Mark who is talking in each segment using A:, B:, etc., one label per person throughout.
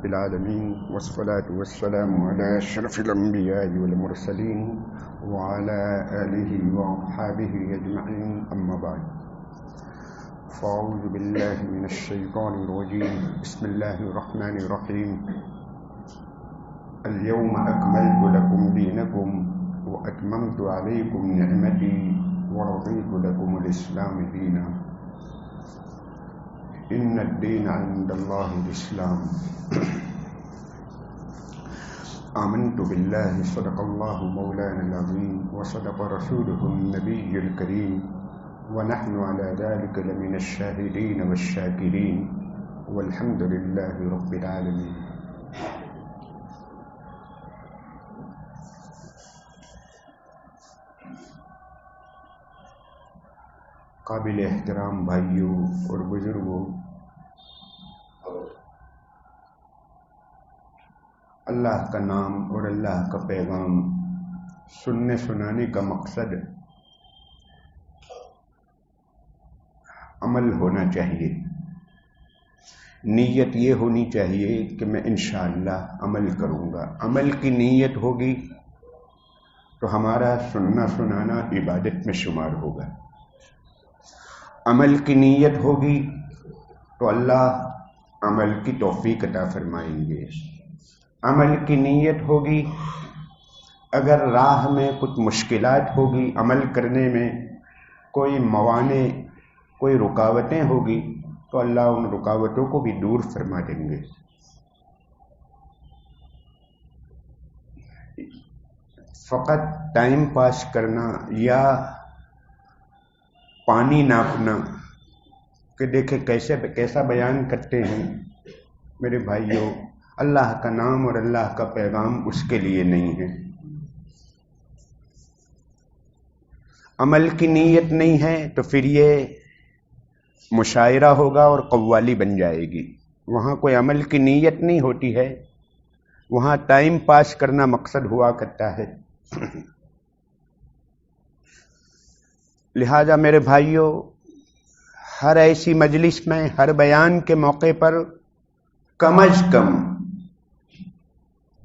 A: رب العالمين والصلاة والسلام على أشرف الأنبياء والمرسلين وعلى آله وأصحابه أجمعين أما بعد فأعوذ بالله من الشيطان الرجيم بسم الله الرحمن الرحيم اليوم أكملت لكم دينكم وأتممت عليكم نعمتي ورضيت لكم الإسلام دينا إن الدين عند الله الإسلام آمنت بالله صدق الله مولانا العظيم وصدق رسوله النبي الكريم ونحن على ذلك لمن الشاهدين والشاكرين والحمد لله رب العالمين. قابل احترام بھائیوں اور بزرگوں، اللہ کا نام اور اللہ کا پیغام سننے سنانے کا مقصد عمل ہونا چاہیے. نیت یہ ہونی چاہیے کہ میں انشاءاللہ عمل کروں گا. عمل کی نیت ہوگی تو ہمارا سننا سنانا عبادت میں شمار ہوگا. عمل کی نیت ہوگی تو اللہ عمل کی توفیق عطا فرمائیں گے. عمل کی نیت ہوگی، اگر راہ میں کچھ مشکلات ہوگی، عمل کرنے میں کوئی موانع، کوئی رکاوٹیں ہوگی تو اللہ ان رکاوٹوں کو بھی دور فرما دیں گے. فقط ٹائم پاس کرنا یا پانی ناپنا کہ دیکھیں کیسا بیان کرتے ہیں، میرے بھائیوں اللہ کا نام اور اللہ کا پیغام اس کے لیے نہیں ہے. عمل کی نیت نہیں ہے تو پھر یہ مشاعرہ ہوگا اور قوالی بن جائے گی. وہاں کوئی عمل کی نیت نہیں ہوتی ہے، وہاں ٹائم پاس کرنا مقصد ہوا کرتا ہے. لہذا میرے بھائیوں، ہر ایسی مجلس میں، ہر بیان کے موقع پر کم از کم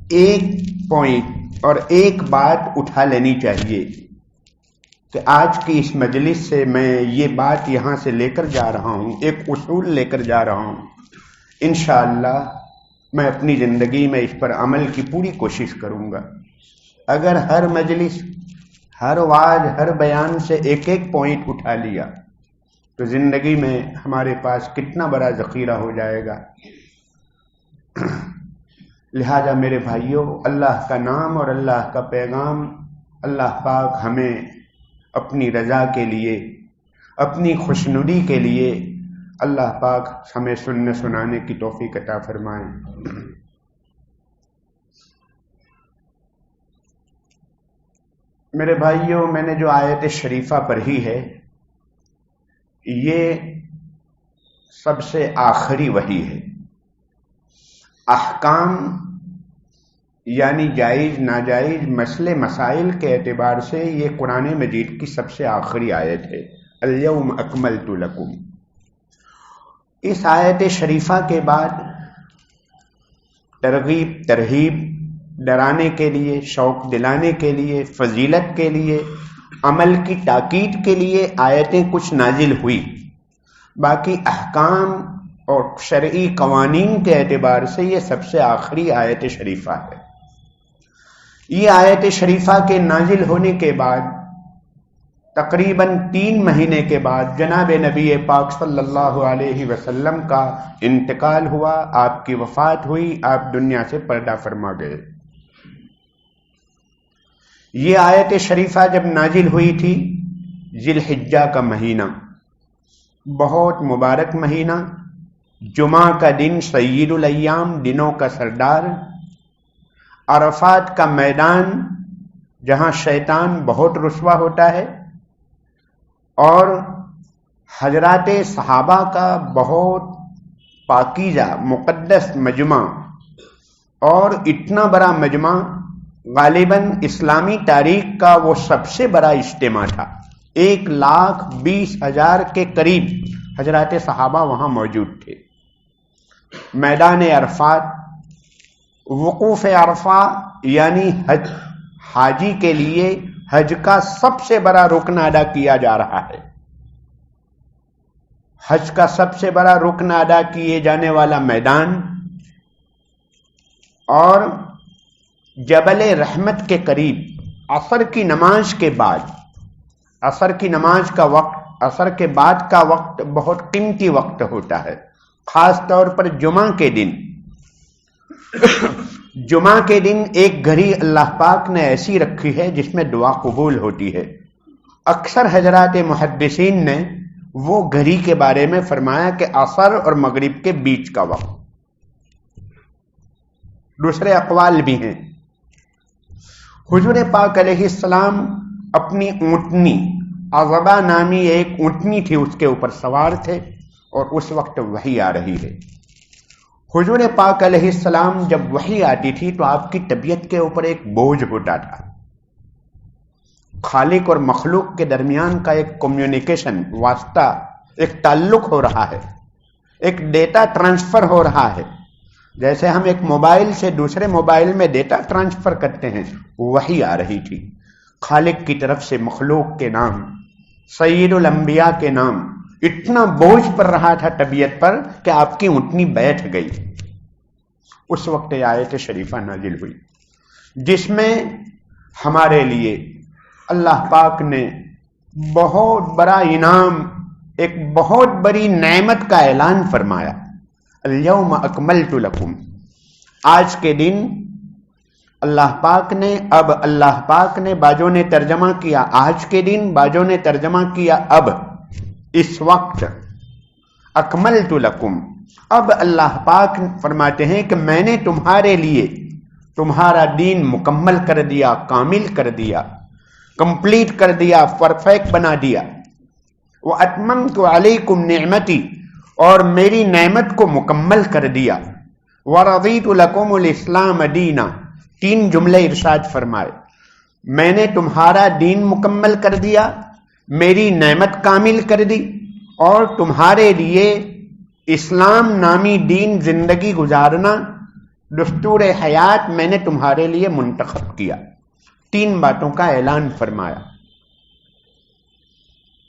A: ایک پوائنٹ اور ایک بات اٹھا لینی چاہیے کہ آج کی اس مجلس سے میں یہ بات یہاں سے لے کر جا رہا ہوں، ایک اصول لے کر جا رہا ہوں. انشاءاللہ میں اپنی زندگی میں اس پر عمل کی پوری کوشش کروں گا. اگر ہر مجلس، ہر وعظ، ہر بیان سے ایک ایک پوائنٹ اٹھا لیا تو زندگی میں ہمارے پاس کتنا بڑا ذخیرہ ہو جائے گا. لہذا میرے بھائیوں، اللہ کا نام اور اللہ کا پیغام، اللہ پاک ہمیں اپنی رضا کے لیے، اپنی خوشنودی کے لیے اللہ پاک ہمیں سننے سنانے کی توفیق عطا فرمائیں. میرے بھائیوں، میں نے جو آیت شریفہ پڑھی ہے یہ سب سے آخری وحی ہے. احکام یعنی جائز ناجائز مسئلے مسائل کے اعتبار سے یہ قرآن مجید کی سب سے آخری آیت ہے. الیوم اکملت لکم. اس آیت شریفہ کے بعد ترغیب ترہیب، ڈرانے کے لیے، شوق دلانے کے لیے، فضیلت کے لیے، عمل کی تاکید کے لیے آیتیں کچھ نازل ہوئی. باقی احکام اور شرعی قوانین کے اعتبار سے یہ سب سے آخری آیت شریفہ ہے. یہ آیت شریفہ کے نازل ہونے کے بعد تقریباً 3 مہینے کے بعد جناب نبی پاک صلی اللہ علیہ وسلم کا انتقال ہوا، آپ کی وفات ہوئی، آپ دنیا سے پردہ فرما گئے. یہ آیت شریفہ جب نازل ہوئی تھی ذی الحجہ کا مہینہ، بہت مبارک مہینہ، جمعہ کا دن، سید الایام، دنوں کا سردار، عرفات کا میدان جہاں شیطان بہت رسوا ہوتا ہے، اور حضرات صحابہ کا بہت پاکیزہ مقدس مجمع، اور اتنا بڑا مجمع غالباً اسلامی تاریخ کا وہ سب سے بڑا اجتماع تھا. 1,20,000 کے قریب حضرات صحابہ وہاں موجود تھے. میدان عرفات وقوف عرفہ یعنی حج، حاجی کے لیے حج کا سب سے بڑا رکن ادا کیا جا رہا ہے. حج کا سب سے بڑا رکن ادا کیے جانے والا میدان اور جبل رحمت کے قریب عصر کی نماز کے بعد، عصر کی نماز کا وقت، عصر کے بعد کا وقت بہت قیمتی وقت ہوتا ہے، خاص طور پر جمعہ کے دن. جمعہ کے دن ایک گھڑی اللہ پاک نے ایسی رکھی ہے جس میں دعا قبول ہوتی ہے. اکثر حضرات محدثین نے وہ گھڑی کے بارے میں فرمایا کہ عصر اور مغرب کے بیچ کا وقت. دوسرے اقوال بھی ہیں. حضور پاک علیہ السلام اپنی اونٹنی، عذبہ نامی ایک اونٹنی تھی، اس کے اوپر سوار تھے اور اس وقت وحی آ رہی ہے. حضور پاک علیہ السلام جب وحی آتی تھی تو آپ کی طبیعت کے اوپر ایک بوجھ ہوتا تھا. خالق اور مخلوق کے درمیان کا ایک کمیونیکیشن، واسطہ، ایک تعلق ہو رہا ہے، ایک ڈیٹا ٹرانسفر ہو رہا ہے. جیسے ہم ایک موبائل سے دوسرے موبائل میں ڈیٹا ٹرانسفر کرتے ہیں، وحی آ رہی تھی خالق کی طرف سے مخلوق کے نام، سید الانبیاء کے نام. اتنا بوجھ پڑ رہا تھا طبیعت پر کہ آپ کی اونٹنی بیٹھ گئی. اس وقت آیت شریفہ نازل ہوئی جس میں ہمارے لیے اللہ پاک نے بہت بڑا انعام، ایک بہت بڑی نعمت کا اعلان فرمایا. الیوم اکملت لکم، آج کے دن اللہ پاک نے باجوں نے ترجمہ کیا آج کے دن، باجوں نے ترجمہ کیا اب، اس وقت. اکملت لکم، اب اللہ پاک فرماتے ہیں کہ میں نے تمہارے لیے تمہارا دین مکمل کر دیا، کامل کر دیا، کمپلیٹ کر دیا، پرفیکٹ بنا دیا. وَأَتْمَمْتُ عَلَيْكُمْ نِعْمَتِي، اور میری نعمت کو مکمل کر دیا. وَرَضِيتُ لَكُمُ الْإِسْلَامَ دِينًا، 3 جملے ارشاد فرمائے. میں نے تمہارا دین مکمل کر دیا، میری نعمت کامل کر دی، اور تمہارے لیے اسلام نامی دین زندگی گزارنا، دستور حیات میں نے تمہارے لیے منتخب کیا. 3 باتوں کا اعلان فرمایا.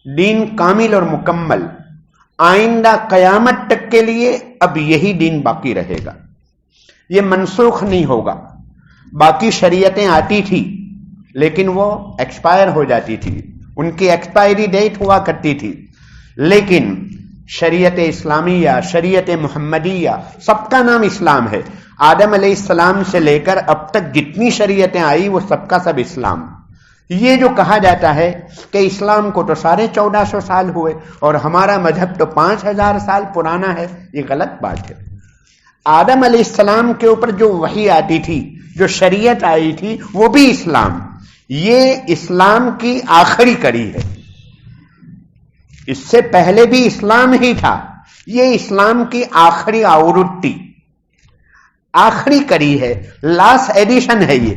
A: دین کامل اور مکمل، آئندہ قیامت تک کے لیے اب یہی دین باقی رہے گا، یہ منسوخ نہیں ہوگا. باقی شریعتیں آتی تھی لیکن وہ ایکسپائر ہو جاتی تھی، ان کی ایکسپائری ڈیٹ ہوا کرتی تھی، لیکن شریعت اسلامیہ، شریعت محمدیہ، سب کا نام اسلام ہے. آدم علیہ السلام سے لے کر اب تک جتنی شریعتیں آئی وہ سب کا سب اسلام. یہ جو کہا جاتا ہے کہ اسلام کو تو 1450 سال ہوئے اور ہمارا مذہب تو 5000 سال پرانا ہے، یہ غلط بات ہے. آدم علیہ السلام کے اوپر جو وحی آتی تھی، جو شریعت آئی تھی، وہ بھی اسلام. یہ اسلام کی آخری کڑی ہے. اس سے پہلے بھی اسلام ہی تھا، یہ اسلام کی آخری آورتی، آخری کڑی ہے، لاسٹ ایڈیشن ہے یہ.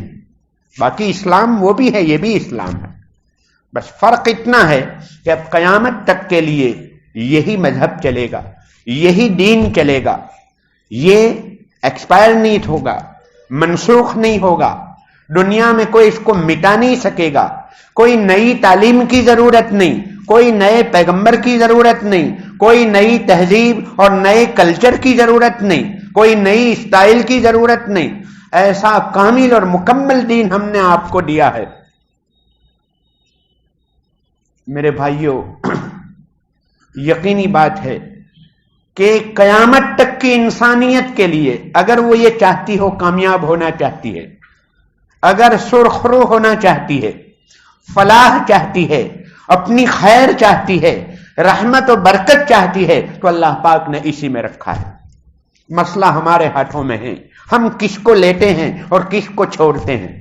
A: باقی اسلام وہ بھی ہے، یہ بھی اسلام ہے. بس فرق اتنا ہے کہ اب قیامت تک کے لیے یہی مذہب چلے گا، یہی دین چلے گا. یہ ایکسپائر نہیں ہوگا، منسوخ نہیں ہوگا. دنیا میں کوئی اس کو مٹا نہیں سکے گا. کوئی نئی تعلیم کی ضرورت نہیں، کوئی نئے پیغمبر کی ضرورت نہیں، کوئی نئی تہذیب اور نئے کلچر کی ضرورت نہیں، کوئی نئی اسٹائل کی ضرورت نہیں. ایسا کامل اور مکمل دین ہم نے آپ کو دیا ہے. میرے بھائیوں، یقینی بات ہے کہ قیامت تک کی انسانیت کے لیے اگر وہ یہ چاہتی ہو، کامیاب ہونا چاہتی ہے، اگر سرخرو ہونا چاہتی ہے، فلاح چاہتی ہے، اپنی خیر چاہتی ہے، رحمت و برکت چاہتی ہے، تو اللہ پاک نے اسی میں رکھا ہے. مسئلہ ہمارے ہاتھوں میں ہے، ہم کس کو لیتے ہیں اور کس کو چھوڑتے ہیں.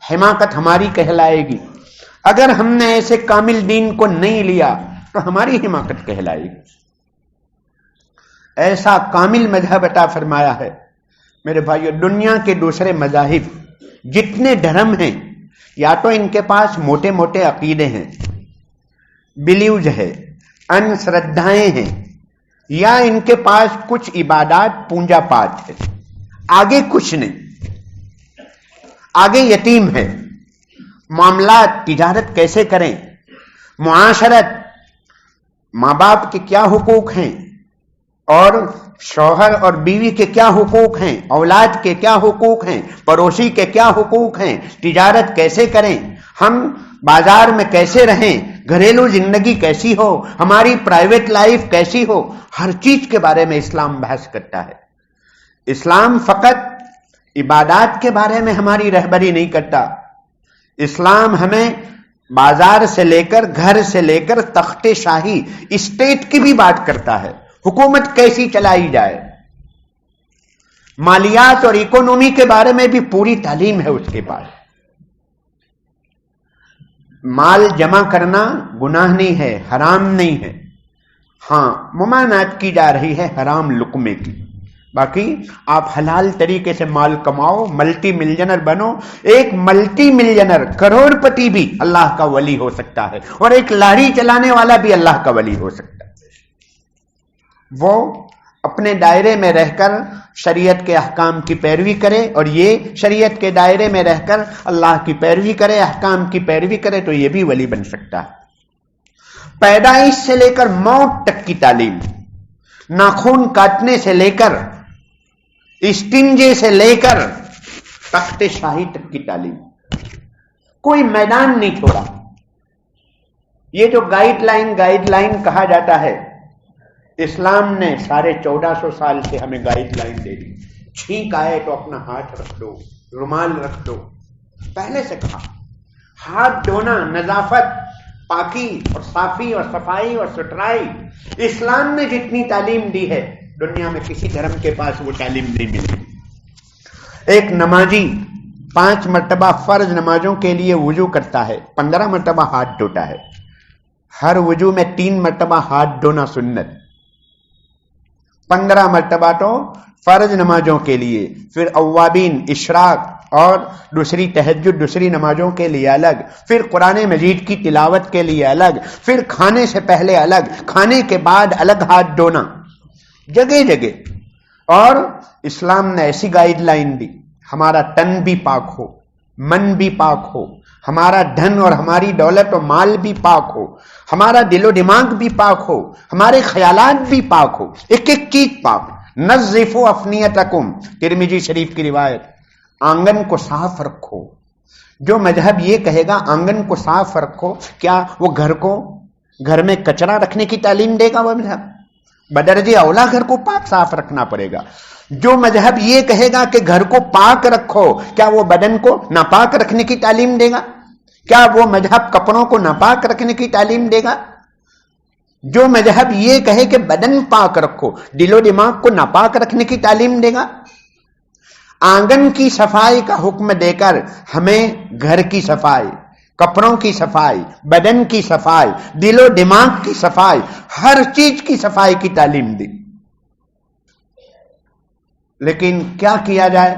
A: حماقت ہماری کہلائے گی. اگر ہم نے ایسے کامل دین کو نہیں لیا تو ہماری حماقت کہلائے گی. ایسا کامل مذہب عطا فرمایا ہے. میرے بھائیو، دنیا کے دوسرے مذاہب جتنے دھرم ہیں، یا تو ان کے پاس موٹے موٹے عقیدے ہیں، بلیوز ہے، انشردھائیں ہیں، یا ان کے پاس کچھ عبادات، پونجا پاٹ ہے. آگے کچھ نہیں، آگے یتیم ہے۔ معاملات تجارت کیسے کریں، معاشرت، ماں باپ کے کیا حقوق ہیں اور شوہر اور بیوی کے کیا حقوق ہیں، اولاد کے کیا حقوق ہیں، پڑوسی کے کیا حقوق ہیں، تجارت کیسے کریں، ہم بازار میں کیسے رہیں، گھریلو زندگی کیسی ہو، ہماری پرائیویٹ لائف کیسی ہو، ہر چیز کے بارے میں اسلام بحث کرتا ہے۔ اسلام فقط عبادات کے بارے میں ہماری رہبری نہیں کرتا، اسلام ہمیں بازار سے لے کر، گھر سے لے کر تخت شاہی، اسٹیٹ کی بھی بات کرتا ہے، حکومت کیسی چلائی جائے، مالیات اور اکونومی کے بارے میں بھی پوری تعلیم ہے اس کے پاس۔ مال جمع کرنا گناہ نہیں ہے، حرام نہیں ہے، ہاں ممانعت کی جا رہی ہے حرام لقمے کی، باقی آپ حلال طریقے سے مال کماؤ، ملٹی ملینر بنو۔ ایک ملٹی ملینر کروڑ پتی بھی اللہ کا ولی ہو سکتا ہے، اور ایک لاری چلانے والا بھی اللہ کا ولی ہو سکتا ہے۔ وہ اپنے دائرے میں رہ کر شریعت کے احکام کی پیروی کرے، اور یہ شریعت کے دائرے میں رہ کر اللہ کی پیروی کرے، احکام کی پیروی کرے، تو یہ بھی ولی بن سکتا ہے۔ پیدائش سے لے کر موت تک کی تعلیم، ناخن کاٹنے سے لے کر، استنجے سے لے کر تخت شاہی تک کی تعلیم، کوئی میدان نہیں چھوڑا۔ یہ جو گائیڈ لائن کہا جاتا ہے، اسلام نے 1450 سال سے ہمیں گائیڈ لائن دے دی۔ چھینک آئے تو اپنا ہاتھ رکھ دو، رومال رکھ دو، پہلے سے کہا۔ ہاتھ دھونا، نظافت، پاکی اور صافی اور صفائی اور ستھرائی، اسلام نے جتنی تعلیم دی ہے دنیا میں کسی دھرم کے پاس وہ تعلیم نہیں ملی۔ ایک نمازی 5 مرتبہ فرض نمازوں کے لیے وضو کرتا ہے، 15 مرتبہ ہاتھ دھوتا ہے۔ ہر وضو میں 3 مرتبہ ہاتھ دھونا سنت، 15 مرتبہ تو فرض نمازوں کے لیے، پھر اوابین، اشراق اور دوسری تہجد، دوسری نمازوں کے لیے الگ، پھر قرآن مجید کی تلاوت کے لیے الگ، پھر کھانے سے پہلے الگ، کھانے کے بعد الگ ہاتھ دھونا، جگہ جگہ۔ اور اسلام نے ایسی گائیڈ لائن دی، ہمارا تن بھی پاک ہو، من بھی پاک ہو، ہمارا دھن اور ہماری دولت و مال بھی پاک ہو، ہمارا دل و دماغ بھی پاک ہو، ہمارے خیالات بھی پاک ہو، ایک ایک چیز پاک۔ نظفوا افنیتکم، ترمذی شریف کی روایت، آنگن کو صاف رکھو۔ جو مذہب یہ کہے گا آنگن کو صاف رکھو، کیا وہ گھر میں کچرا رکھنے کی تعلیم دے گا؟ وہ مذہب بدرجہ اولا گھر کو پاک صاف رکھنا پڑے گا۔ جو مذہب یہ کہے گا کہ گھر کو پاک رکھو، کیا وہ بدن کو ناپاک رکھنے کی تعلیم دے گا؟ کیا وہ مذہب کپڑوں کو ناپاک رکھنے کی تعلیم دے گا؟ جو مذہب یہ کہے کہ بدن پاک رکھو، دل و دماغ کو ناپاک رکھنے کی تعلیم دے گا؟ آنگن کی صفائی کا حکم دے کر ہمیں گھر کی صفائی، کپڑوں کی صفائی، بدن کی صفائی، دل و دماغ کی صفائی، ہر چیز کی صفائی کی تعلیم دی۔ لیکن کیا کیا جائے؟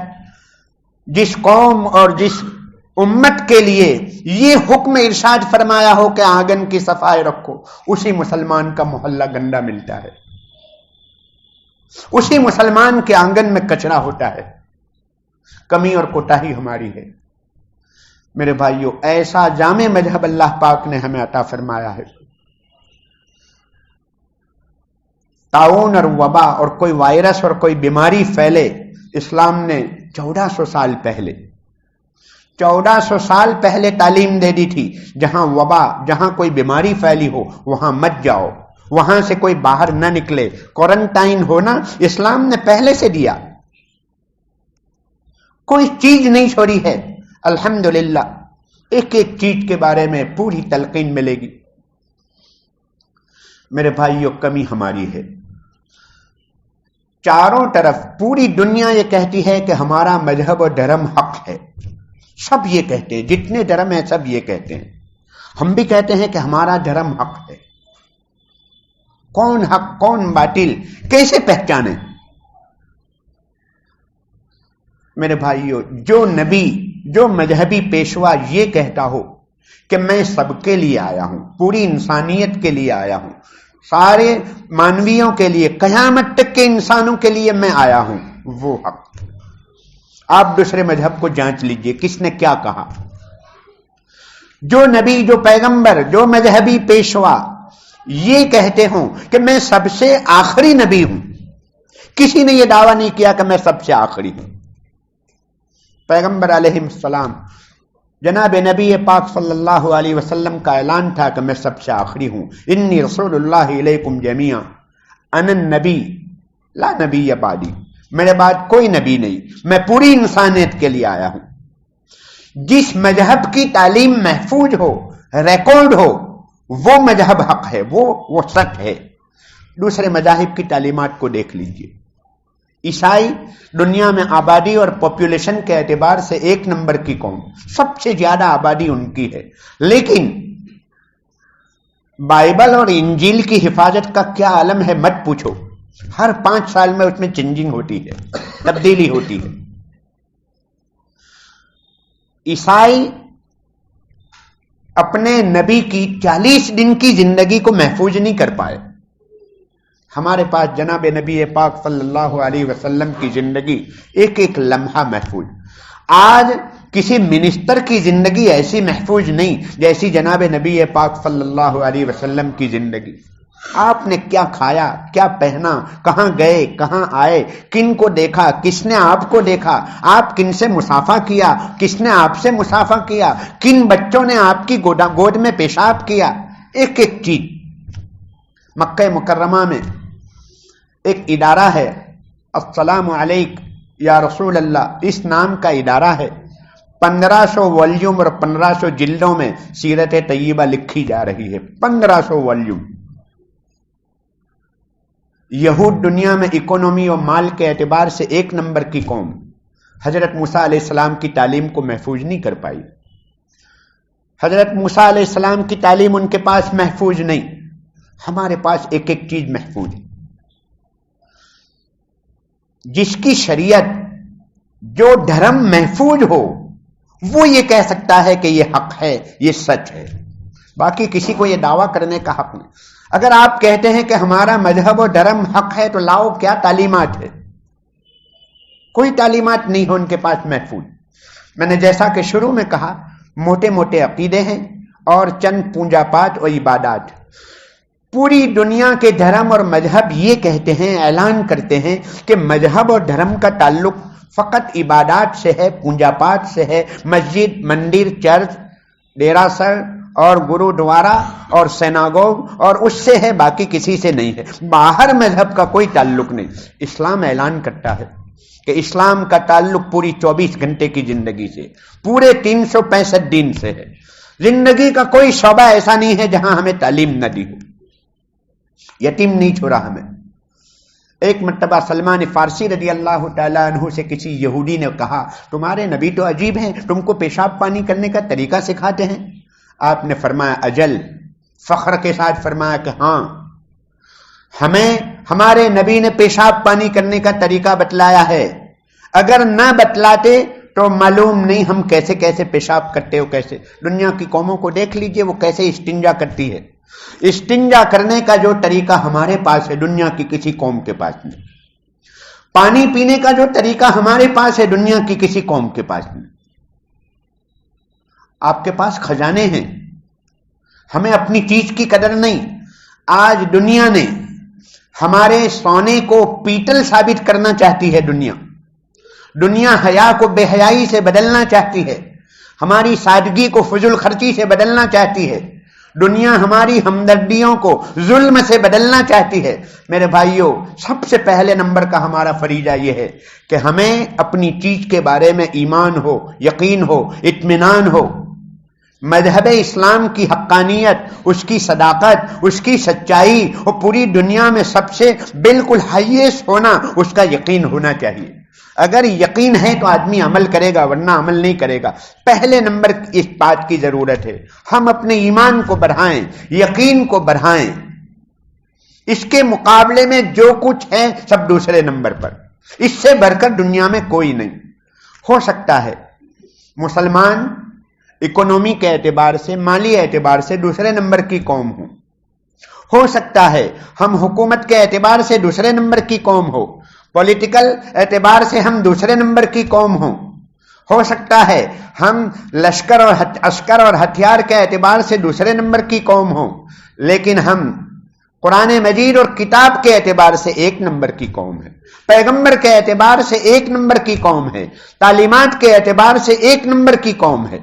A: جس قوم اور جس امت کے لیے یہ حکم ارشاد فرمایا ہو کہ آنگن کی صفائی رکھو، اسی مسلمان کا محلہ گندا ملتا ہے، اسی مسلمان کے آنگن میں کچرا ہوتا ہے۔ کمی اور کوتاہی ہماری ہے میرے بھائیوں۔ ایسا جامع مذہب اللہ پاک نے ہمیں عطا فرمایا ہے۔ طاعون اور وبا اور کوئی وائرس اور کوئی بیماری پھیلے، اسلام نے 1400 سال پہلے 1400 سال پہلے تعلیم دے دی تھی، جہاں وبا، جہاں کوئی بیماری پھیلی ہو وہاں مت جاؤ، وہاں سے کوئی باہر نہ نکلے، کوارنٹائن ہونا اسلام نے پہلے سے دیا، کوئی چیز نہیں چھوڑی ہے۔ الحمدللہ ایک ایک چیز کے بارے میں پوری تلقین ملے گی۔ میرے بھائیوں، کمی ہماری ہے، چاروں طرف پوری دنیا یہ کہتی ہے کہ ہمارا مذہب و دھرم حق ہے، سب یہ کہتے ہیں، جتنے دھرم ہیں سب یہ کہتے ہیں، ہم بھی کہتے ہیں کہ ہمارا دھرم حق ہے۔ کون حق کون باطل کیسے پہچانے؟ میرے بھائیوں، جو نبی، جو مذہبی پیشوا یہ کہتا ہو کہ میں سب کے لیے آیا ہوں، پوری انسانیت کے لیے آیا ہوں، سارے مانویوں کے لیے، قیامت تک کے انسانوں کے لیے میں آیا ہوں، وہ حق۔ آپ دوسرے مذہب کو جانچ لیجئے کس نے کیا کہا. جو نبی، جو پیغمبر، جو مذہبی پیشوا یہ کہتے ہوں کہ میں سب سے آخری نبی ہوں، کسی نے یہ دعویٰ نہیں کیا کہ میں سب سے آخری ہوں. پیغمبر علیہ السلام، جناب نبی پاک صلی اللہ علیہ وسلم کا اعلان تھا کہ میں سب سے آخری ہوں. انی رسول اللہ علیکم جمیعا انا النبی لا نبی بعدی، میرے بعد کوئی نبی نہیں، میں پوری انسانیت کے لیے آیا ہوں. جس مذہب کی تعلیم محفوظ ہو، ریکارڈ ہو، وہ مذہب حق ہے، وہ سچ ہے. دوسرے مذاہب کی تعلیمات کو دیکھ لیجئے. عیسائی دنیا میں آبادی اور پاپولیشن کے اعتبار سے 1 نمبر کی قوم، سب سے زیادہ آبادی ان کی ہے، لیکن بائبل اور انجیل کی حفاظت کا کیا عالم ہے مت پوچھو. ہر 5 سال میں اس میں چینجنگ ہوتی ہے، تبدیلی ہوتی ہے. عیسائی اپنے نبی کی 40 دن کی زندگی کو محفوظ نہیں کر پائے. ہمارے پاس جناب نبی پاک صلی اللہ علیہ وسلم کی زندگی ایک ایک لمحہ محفوظ. آج کسی منسٹر کی زندگی ایسی محفوظ نہیں جیسی جناب نبی پاک صلی اللہ علیہ وسلم کی زندگی. آپ نے کیا کھایا، کیا پہنا، کہاں گئے، کہاں آئے، کن کو دیکھا، کس نے آپ کو دیکھا، آپ کن سے مسافہ کیا، کس نے آپ سے مسافہ کیا، کن بچوں نے آپ کی گود میں پیشاب کیا، ایک ایک چیز. مکہ مکرمہ میں ایک ادارہ ہے، السلام علیک یا رسول اللہ، اس نام کا ادارہ ہے. 1500 والیوم اور 1500 جلدوں میں سیرت طیبہ لکھی جا رہی ہے. 1500 والیوم. یہود دنیا میں اکانومی اور مال کے اعتبار سے 1 نمبر کی قوم، حضرت موسیٰ علیہ السلام کی تعلیم کو محفوظ نہیں کر پائی. حضرت موسیٰ علیہ السلام کی تعلیم ان کے پاس محفوظ نہیں، ہمارے پاس ایک ایک چیز محفوظ ہے. جس کی شریعت، جو دھرم محفوظ ہو، وہ یہ کہہ سکتا ہے کہ یہ حق ہے، یہ سچ ہے. باقی کسی کو یہ دعویٰ کرنے کا حق نہیں. اگر آپ کہتے ہیں کہ ہمارا مذہب و دھرم حق ہے تو لاؤ کیا تعلیمات ہے؟ کوئی تعلیمات نہیں ہو ان کے پاس محفوظ. میں نے جیسا کہ شروع میں کہا، موٹے موٹے عقیدے ہیں اور چند پوجا پاٹ اور عبادات. پوری دنیا کے دھرم اور مذہب یہ کہتے ہیں، اعلان کرتے ہیں کہ مذہب اور دھرم کا تعلق فقط عبادات سے ہے، پوجا پاٹ سے ہے، مسجد، مندر، چرچ، ڈیرا سر اور گرودوارا اور سیناگوگ اور اس سے ہے، باقی کسی سے نہیں ہے. باہر مذہب کا کوئی تعلق نہیں. اسلام اعلان کرتا ہے کہ اسلام کا تعلق پوری 24 گھنٹے کی زندگی سے، پورے 365 دن سے ہے. زندگی کا کوئی شعبہ ایسا نہیں ہے جہاں ہمیں تعلیم نہ دی ہو. یتیم نہیں چھوڑا ہمیں. ایک مرتبہ سلمان فارسی رضی اللہ تعالیٰ عنہ سے کسی یہودی نے کہا، تمہارے نبی تو عجیب ہیں، تم کو پیشاب پانی کرنے کا طریقہ سکھاتے ہیں. آپ نے فرمایا اجل، فخر کے ساتھ فرمایا کہ ہاں، ہمیں ہمارے نبی نے پیشاب پانی کرنے کا طریقہ بتلایا ہے. اگر نہ بتلاتے تو معلوم نہیں ہم کیسے کیسے پیشاب کرتے ہو. کیسے دنیا کی قوموں کو دیکھ لیجئے، وہ کیسے استنجا کرتی ہے. استنجا کرنے کا جو طریقہ ہمارے پاس ہے دنیا کی کسی قوم کے پاس نہیں. پانی پینے کا جو طریقہ ہمارے پاس ہے دنیا کی کسی قوم کے پاس نہیں. آپ کے پاس خزانے ہیں، ہمیں اپنی چیز کی قدر نہیں. آج دنیا نے ہمارے سونے کو پیتل ثابت کرنا چاہتی ہے. دنیا حیا کو بے حیائی سے بدلنا چاہتی ہے، ہماری سادگی کو فضول خرچی سے بدلنا چاہتی ہے. دنیا ہماری ہمدردیوں کو ظلم سے بدلنا چاہتی ہے. میرے بھائیوں، سب سے پہلے نمبر کا ہمارا فریضہ یہ ہے کہ ہمیں اپنی چیز کے بارے میں ایمان ہو، یقین ہو، اطمینان ہو. مذہب اسلام کی حقانیت، اس کی صداقت، اس کی سچائی اور پوری دنیا میں سب سے بالکل ہائیسٹ ہونا، اس کا یقین ہونا چاہیے. اگر یقین ہے تو آدمی عمل کرے گا، ورنہ عمل نہیں کرے گا. پہلے نمبر اس بات کی ضرورت ہے، ہم اپنے ایمان کو بڑھائیں، یقین کو بڑھائیں. اس کے مقابلے میں جو کچھ ہے سب دوسرے نمبر پر. اس سے بڑھ کر دنیا میں کوئی نہیں. ہو سکتا ہے مسلمان اکنومی کے اعتبار سے، مالی اعتبار سے دوسرے نمبر کی قوم ہو سکتا ہے ہم حکومت کے اعتبار سے دوسرے نمبر کی قوم ہو. پولیٹیکل اعتبار سے ہم دوسرے نمبر کی قوم ہو سکتا ہے ہم لشکر اور عسکر اور ہتھیار کے اعتبار سے دوسرے نمبر کی قوم ہوں، لیکن ہم قرآن مجید اور کتاب کے اعتبار سے ایک نمبر کی قوم ہے، پیغمبر کے اعتبار سے ایک نمبر کی قوم ہے، تعلیمات کے اعتبار سے ایک نمبر کی قوم ہے۔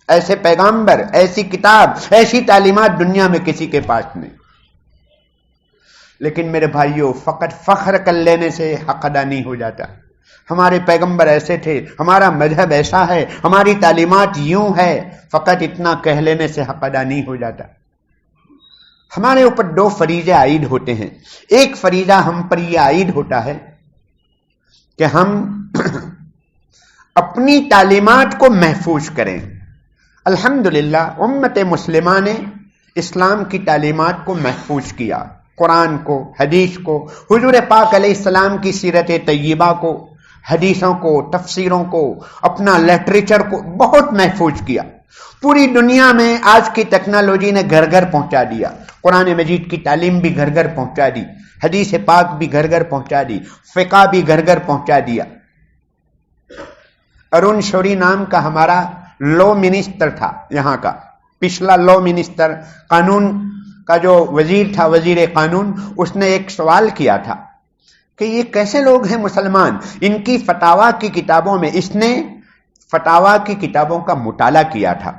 A: ایسے پیغمبر، ایسی کتاب، ایسی تعلیمات دنیا میں کسی کے پاس نہیں۔ لیکن میرے بھائیوں، فقط فخر کر لینے سے حق ادا نہیں ہو جاتا۔ ہمارے پیغمبر ایسے تھے، ہمارا مذہب ایسا ہے، ہماری تعلیمات یوں ہے، فقط اتنا کہہ لینے سے حق ادا نہیں ہو جاتا۔ ہمارے اوپر دو فریضے عائد ہوتے ہیں۔ ایک فریضہ ہم پر یہ عائد ہوتا ہے کہ ہم اپنی تعلیمات کو محفوظ کریں۔ الحمدللہ امت مسلمہ نے اسلام کی تعلیمات کو محفوظ کیا، قرآن کو، حدیث کو، حضور پاک علیہ السلام کی سیرت طیبہ کو، حدیثوں کو، تفسیروں کو، اپنا لٹریچر کو بہت محفوظ کیا۔ پوری دنیا میں آج کی ٹیکنالوجی نے گھر گھر پہنچا دیا، قرآن مجید کی تعلیم بھی گھر گھر پہنچا دی، حدیث پاک بھی گھر گھر پہنچا دی، فقہ بھی گھر گھر پہنچا دیا۔ ارون شوری نام کا ہمارا لا منسٹر تھا، یہاں کا پچھلا لا منسٹر، قانون کا جو وزیر تھا، وزیر قانون، اس نے ایک سوال کیا تھا کہ یہ کیسے لوگ ہیں مسلمان، ان کی فتاوا کی کتابوں میں، اس نے فتاوا کی کتابوں کا مطالعہ کیا تھا،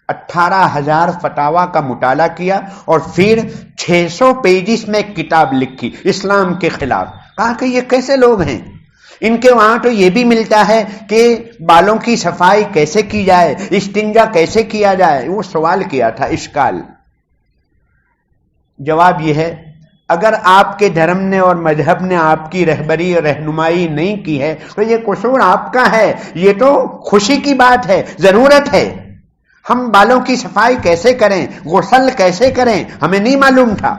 A: 18,000 فتاوا کا مطالعہ کیا اور پھر 600 پیجز میں ایک کتاب لکھی اسلام کے خلاف۔ کہا کہ یہ کیسے لوگ ہیں، ان کے وہاں تو یہ بھی ملتا ہے کہ بالوں کی صفائی کیسے کی جائے، استنجا کیسے کیا جائے۔ وہ سوال کیا تھا، اشکال۔ جواب یہ ہے، اگر آپ کے دھرم نے اور مذہب نے آپ کی رہبری اور رہنمائی نہیں کی ہے تو یہ قصور آپ کا ہے، یہ تو خوشی کی بات ہے، ضرورت ہے۔ ہم بالوں کی صفائی کیسے کریں، غسل کیسے کریں، ہمیں نہیں معلوم تھا۔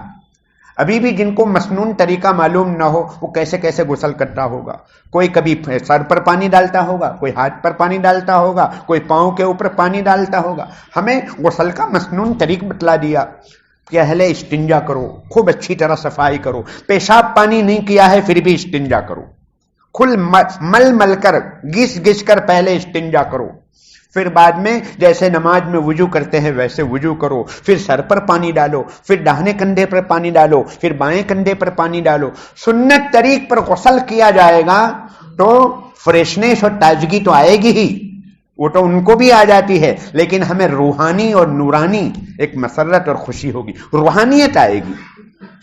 A: ابھی بھی جن کو مسنون طریقہ معلوم نہ ہو وہ کیسے کیسے غسل کرتا ہوگا، کوئی کبھی سر پر پانی ڈالتا ہوگا، کوئی ہاتھ پر پانی ڈالتا ہوگا، کوئی پاؤں کے اوپر پانی ڈالتا ہوگا۔ ہمیں غسل کا مسنون طریق بتلا دیا کہ اہل استنجا کرو، خوب اچھی طرح صفائی کرو، پیشاب پانی نہیں کیا ہے پھر بھی استنجا کرو، کھل مل مل کر گس گس کر پہلے استنجا کرو، پھر بعد میں جیسے نماز میں وضو کرتے ہیں ویسے وضو کرو، پھر سر پر پانی ڈالو، پھر داہنے کندھے پر پانی ڈالو، پھر بائیں کندھے پر پانی ڈالو۔ سنت طریق پر غسل کیا جائے گا تو فریشنس اور تازگی تو آئے گی ہی، وہ تو ان کو بھی آ جاتی ہے، لیکن ہمیں روحانی اور نورانی ایک مسرت اور خوشی ہوگی، روحانیت آئے گی۔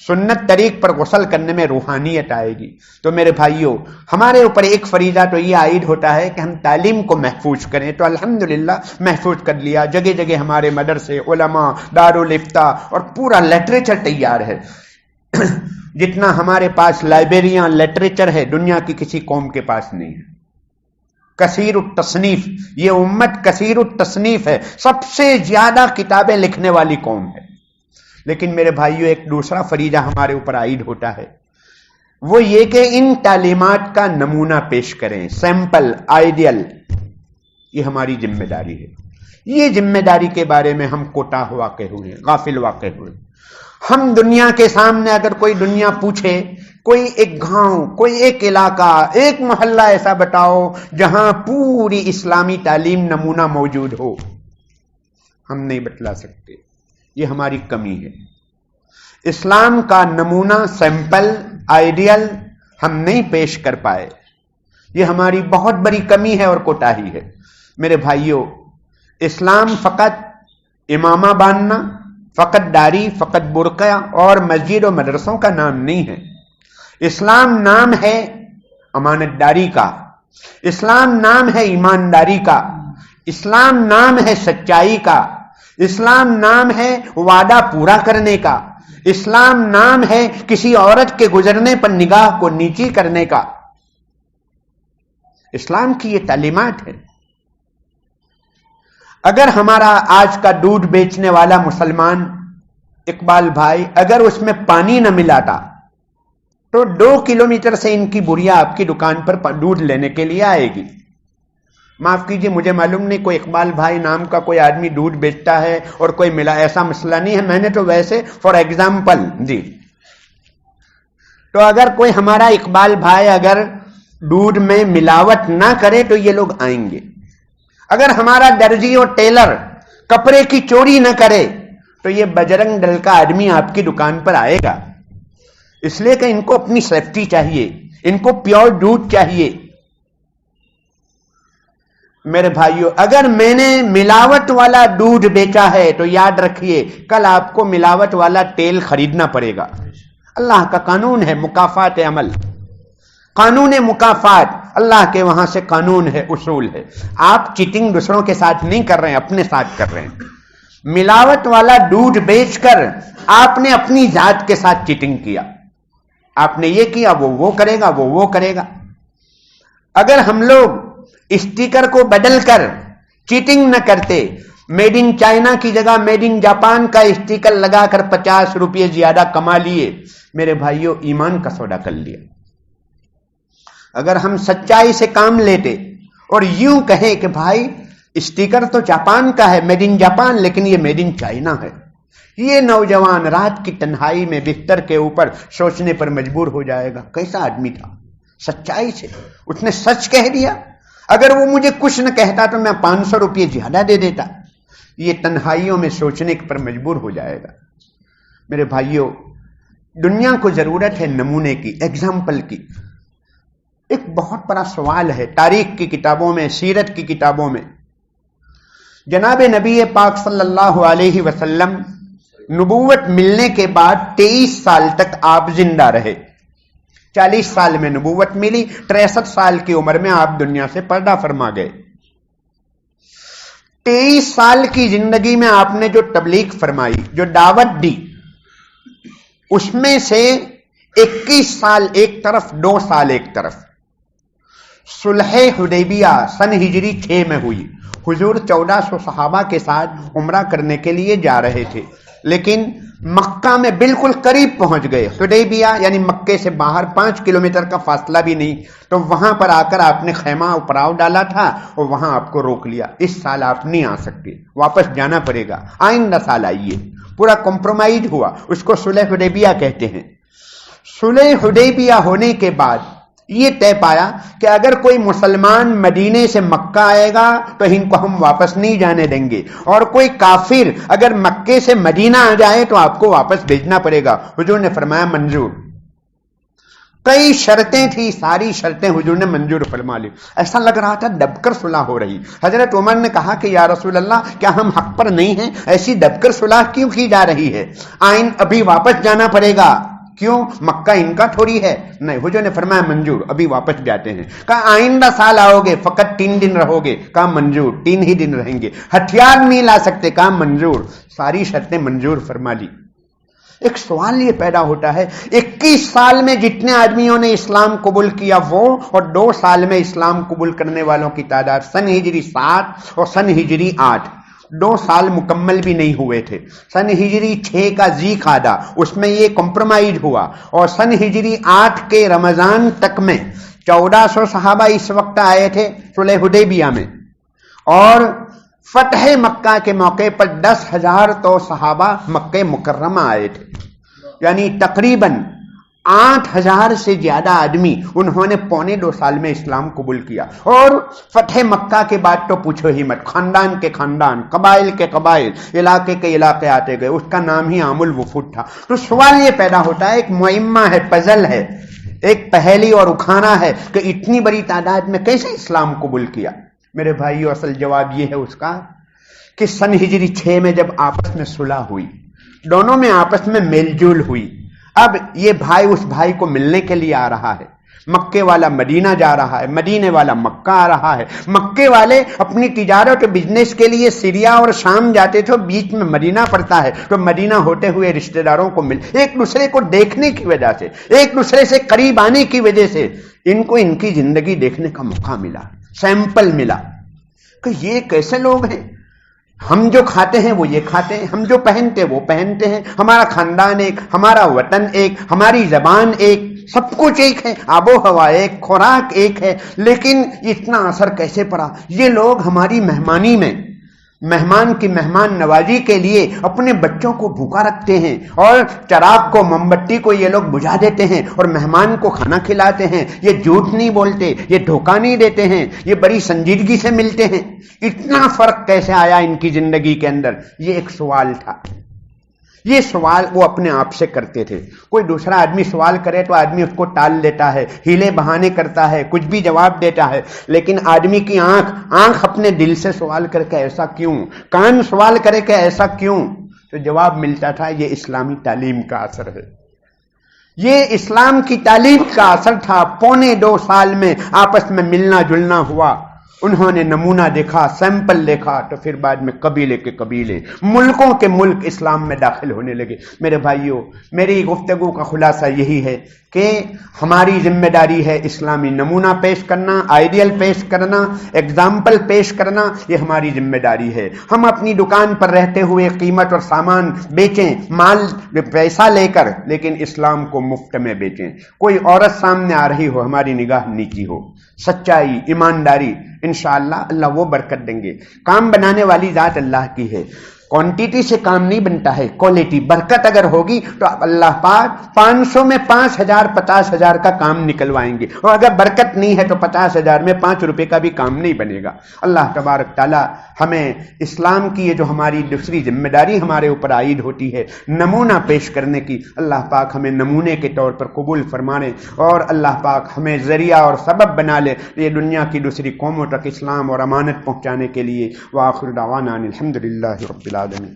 A: سنت طریق پر غسل کرنے میں روحانیت آئے گی۔ تو میرے بھائیوں، ہمارے اوپر ایک فریضہ تو یہ عائد ہوتا ہے کہ ہم تعلیم کو محفوظ کریں، تو الحمدللہ محفوظ کر لیا۔ جگہ جگہ ہمارے مدرسے، علماء، دارالفتہ اور پورا لٹریچر تیار ہے۔ جتنا ہمارے پاس لائبریریاں، لٹریچر ہے، دنیا کی کسی قوم کے پاس نہیں ہے۔ کثیر التصنیف، یہ امت کثیر التصنیف ہے، سب سے زیادہ کتابیں لکھنے والی قوم ہے۔ لیکن میرے بھائیوں، ایک دوسرا فریضہ ہمارے اوپر عائد ہوتا ہے، وہ یہ کہ ان تعلیمات کا نمونہ پیش کریں، سیمپل، آئیڈیل۔ یہ ہماری ذمہ داری ہے۔ یہ ذمہ داری کے بارے میں ہم کوتاہ واقع ہوئے، غافل واقع ہوئے۔ ہم دنیا کے سامنے اگر کوئی دنیا پوچھے، کوئی ایک گاؤں، کوئی ایک علاقہ، ایک محلہ ایسا بتاؤ جہاں پوری اسلامی تعلیم نمونہ موجود ہو، ہم نہیں بتلا سکتے۔ یہ ہماری کمی ہے۔ اسلام کا نمونہ، سیمپل، آئیڈیل ہم نہیں پیش کر پائے، یہ ہماری بہت بڑی کمی ہے اور کوتاہی ہے۔ میرے بھائیوں، اسلام فقط امامہ باندھنا، فقط داڑھی، فقط برقع اور مسجد و مدرسوں کا نام نہیں ہے۔ اسلام نام ہے امانت داری کا، اسلام نام ہے ایمانداری کا، اسلام نام ہے سچائی کا، اسلام نام ہے وعدہ پورا کرنے کا، اسلام نام ہے کسی عورت کے گزرنے پر نگاہ کو نیچی کرنے کا۔ اسلام کی یہ تعلیمات ہے۔ اگر ہمارا آج کا دودھ بیچنے والا مسلمان اقبال بھائی، اگر اس میں پانی نہ ملاتا تو 2 کلومیٹر سے ان کی بڑھیا آپ کی دکان پر دودھ لینے کے لیے آئے گی۔ معاف کیجیے، مجھے معلوم نہیں کوئی اقبال بھائی نام کا کوئی آدمی دودھ بیچتا ہے اور کوئی ملا، ایسا مسئلہ نہیں ہے۔ میں نے تو ویسے فار ایگزامپل، جی تو اگر کوئی ہمارا اقبال بھائی اگر دودھ میں ملاوٹ نہ کرے تو یہ لوگ آئیں گے. اگر ہمارا درزی اور ٹیلر کپڑے کی چوری نہ کرے تو یہ بجرنگ دل کا آدمی آپ کی دکان پر آئے گا. اس لیے کہ ان کو اپنی سیفٹی چاہیے, ان کو پیور دودھ چاہیے. میرے بھائیوں, اگر میں نے ملاوٹ والا دودھ بیچا ہے تو یاد رکھیے کل آپ کو ملاوٹ والا تیل خریدنا پڑے گا. اللہ کا قانون ہے مکافات عمل, قانون مکافات اللہ کے وہاں سے قانون ہے, اصول ہے. آپ چیٹنگ دوسروں کے ساتھ نہیں کر رہے ہیں, اپنے ساتھ کر رہے ہیں. ملاوٹ والا دودھ بیچ کر آپ نے اپنی ذات کے ساتھ چیٹنگ کیا. آپ نے یہ کیا, وہ کرے گا, وہ کرے گا. اگر ہم لوگ اسٹیکر کو بدل کر چیٹنگ نہ کرتے, میڈ ان چائنا کی جگہ میڈ ان جاپان کا اسٹیکر لگا کر 50 روپے زیادہ کما لیے, میرے بھائیوں ایمان کا سودا کر لیا. اگر ہم سچائی سے کام لیتے اور یوں کہیں کہ بھائی اسٹیکر تو جاپان کا ہے, میڈ ان جاپان, لیکن یہ میڈ ان چائنا ہے, یہ نوجوان رات کی تنہائی میں بستر کے اوپر سوچنے پر مجبور ہو جائے گا کیسا آدمی تھا. سچائی سے اس نے سچ کہہ دیا. اگر وہ مجھے کچھ نہ کہتا تو میں 500 روپے زیادہ دے دیتا. یہ تنہائیوں میں سوچنے پر مجبور ہو جائے گا. میرے بھائیوں, دنیا کو ضرورت ہے نمونے کی, ایگزامپل کی. ایک بہت بڑا سوال ہے تاریخ کی کتابوں میں, سیرت کی کتابوں میں. جناب نبی پاک صلی اللہ علیہ وسلم نبوت ملنے کے بعد 23 سال تک آپ زندہ رہے. 40 سال میں نبوت ملی, 63 سال کی عمر میں آپ دنیا سے پردہ فرما گئے. 23 سال کی زندگی میں آپ نے جو تبلیغ فرمائی, جو دعوت دی, اس میں سے 21 سال ایک طرف, 2 سال ایک طرف. صلح حدیبیہ سن ہجری 6 میں ہوئی. حضور 1400 صحابہ کے ساتھ عمرہ کرنے کے لیے جا رہے تھے, لیکن مکہ میں بالکل قریب پہنچ گئے. حدیبیہ یعنی مکے سے باہر 5 کلومیٹر کا فاصلہ بھی نہیں, تو وہاں پر آ کر آپ نے خیمہ پڑاؤ ڈالا تھا اور وہاں آپ کو روک لیا. اس سال آپ نہیں آ سکتے, واپس جانا پڑے گا, آئندہ سال آئیے. پورا کمپرومائز ہوا, اس کو صلح حدیبیہ کہتے ہیں. صلح حدیبیہ ہونے کے بعد یہ طے پایا کہ اگر کوئی مسلمان مدینے سے مکہ آئے گا تو ان کو ہم واپس نہیں جانے دیں گے, اور کوئی کافر اگر مکے سے مدینہ آ جائے تو آپ کو واپس بھیجنا پڑے گا. حضور نے فرمایا منظور. کئی شرطیں تھی, ساری شرطیں حضور نے منظور فرما لی. ایسا لگ رہا تھا دب کر صلح ہو رہی. حضرت عمر نے کہا کہ یا رسول اللہ, کیا ہم حق پر نہیں ہیں؟ ایسی دب کر صلح کیوں کی جا رہی ہے؟ ابھی واپس جانا پڑے گا. کیوں؟ مکہ ان کا تھوڑی ہے. نہیں, حضور نے فرمایا منظور, ابھی واپس جاتے ہیں. کہا آئندہ سال آؤ گے, فقط 3 دن رہو گے. کہا منظور, 3 ہی دن رہیں گے. ہتھیار نہیں لا سکتے. کہا منظور. ساری شرطیں منظور فرما لی. ایک سوال یہ پیدا ہوتا ہے, 21 سال میں جتنے آدمیوں نے اسلام قبول کیا وہ, اور 2 سال میں اسلام قبول کرنے والوں کی تعداد سن ہجری 7 اور سن ہجری 8, 2 سال مکمل بھی نہیں ہوئے تھے. سن ہجری 6 کا ذی قعدہ, اس میں یہ کمپرومائز ہوا, اور سن ہجری 8 کے رمضان تک میں 1400 صحابہ اس وقت آئے تھے صلح حدیبیہ میں, اور فتح مکہ کے موقع پر 10,000 تو صحابہ مکہ مکرمہ آئے تھے. یعنی تقریباً 8,000 سے زیادہ آدمی انہوں نے 1.25 سال میں اسلام قبول کیا. اور فتح مکہ کے بعد تو پوچھو ہی مت, خاندان کے خاندان, قبائل کے قبائل, علاقے کے علاقے آتے گئے. اس کا نام ہی عام الوفود تھا. تو سوال یہ پیدا ہوتا ہے, ایک معمہ ہے, پزل ہے, ایک پہیلی اور اکھانا ہے کہ اتنی بڑی تعداد میں کیسے اسلام قبول کیا. میرے بھائیو, اصل جواب یہ ہے اس کا کہ سن ہجری 6 میں جب آپس میں صلح ہوئی, دونوں میں آپس میں میل جول ہوئی. اب یہ بھائی اس بھائی کو ملنے کے لیے آ رہا ہے, مکے والا مدینہ جا رہا ہے, مدینے والا مکہ آ رہا ہے. مکے والے اپنی تجارت و بزنس کے لیے سیریا اور شام جاتے تھے, بیچ میں مدینہ پڑتا ہے, تو مدینہ ہوتے ہوئے رشتہ داروں کو ایک دوسرے کو دیکھنے کی وجہ سے, ایک دوسرے سے قریب آنے کی وجہ سے ان کو ان کی زندگی دیکھنے کا موقع ملا, سیمپل ملا کہ یہ کیسے لوگ ہیں. ہم جو کھاتے ہیں وہ یہ کھاتے ہیں, ہم جو پہنتے ہیں وہ پہنتے ہیں, ہمارا خاندان ایک, ہمارا وطن ایک, ہماری زبان ایک, سب کچھ ایک ہے, آب و ہوا ایک, خوراک ایک ہے, لیکن اتنا اثر کیسے پڑا؟ یہ لوگ ہماری مہمانی میں مہمان کی مہمان نوازی کے لیے اپنے بچوں کو بھوکا رکھتے ہیں، اور چراغ کو، موم بتی کو یہ لوگ بجھا دیتے ہیں اور مہمان کو کھانا کھلاتے ہیں۔ یہ جھوٹ نہیں بولتے، یہ دھوکہ نہیں دیتے ہیں، یہ بڑی سنجیدگی سے ملتے ہیں۔ اتنا فرق کیسے آیا ان کی زندگی کے اندر؟ یہ ایک سوال تھا۔ یہ سوال وہ اپنے آپ سے کرتے تھے۔ کوئی دوسرا آدمی سوال کرے تو آدمی اس کو ٹال دیتا ہے، ہیلے بہانے کرتا ہے، کچھ بھی جواب دیتا ہے، لیکن آدمی کی آنکھ اپنے دل سے سوال کر کے ایسا کیوں، کان سوال کرے کہ ایسا کیوں، تو جواب ملتا تھا یہ اسلامی تعلیم کا اثر ہے، یہ اسلام کی تعلیم کا اثر تھا۔ 2.25 سال میں آپس میں ملنا جلنا ہوا، انہوں نے نمونہ دیکھا، سیمپل دیکھا، تو پھر بعد میں قبیلے کے قبیلے، ملکوں کے ملک اسلام میں داخل ہونے لگے۔ میرے بھائیوں، میری گفتگو کا خلاصہ یہی ہے کہ ہماری ذمہ داری ہے اسلامی نمونہ پیش کرنا، آئیڈیل پیش کرنا، ایگزامپل پیش کرنا، یہ ہماری ذمہ داری ہے۔ ہم اپنی دکان پر رہتے ہوئے قیمت اور سامان بیچیں، مال پیسہ لے کر، لیکن اسلام کو مفت میں بیچیں۔ کوئی عورت سامنے آ رہی ہو، ہماری نگاہ نیچی ہو، سچائی، ایمانداری، انشاءاللہ اللہ وہ برکت دیں گے۔ کام بنانے والی ذات اللہ کی ہے، کوانٹیٹی سے کام نہیں بنتا ہے، کوالٹی۔ برکت اگر ہوگی تو اللہ پاک 500 میں 5000 50,000 کا کام نکلوائیں گے، اور اگر برکت نہیں ہے تو 50,000 میں 5 روپے کا بھی کام نہیں بنے گا۔ اللہ تبارک تعالی ہمیں اسلام کی یہ جو ہماری دوسری ذمہ داری ہمارے اوپر عائد ہوتی ہے نمونہ پیش کرنے کی، اللہ پاک ہمیں نمونے کے طور پر قبول فرمانے، اور اللہ پاک ہمیں ذریعہ اور سبب بنا لے یہ دنیا کی دوسری قوموں تک اسلام اور امانت پہنچانے کے لیے۔ وآخر دعوانا الحمدللہ رب العالمین۔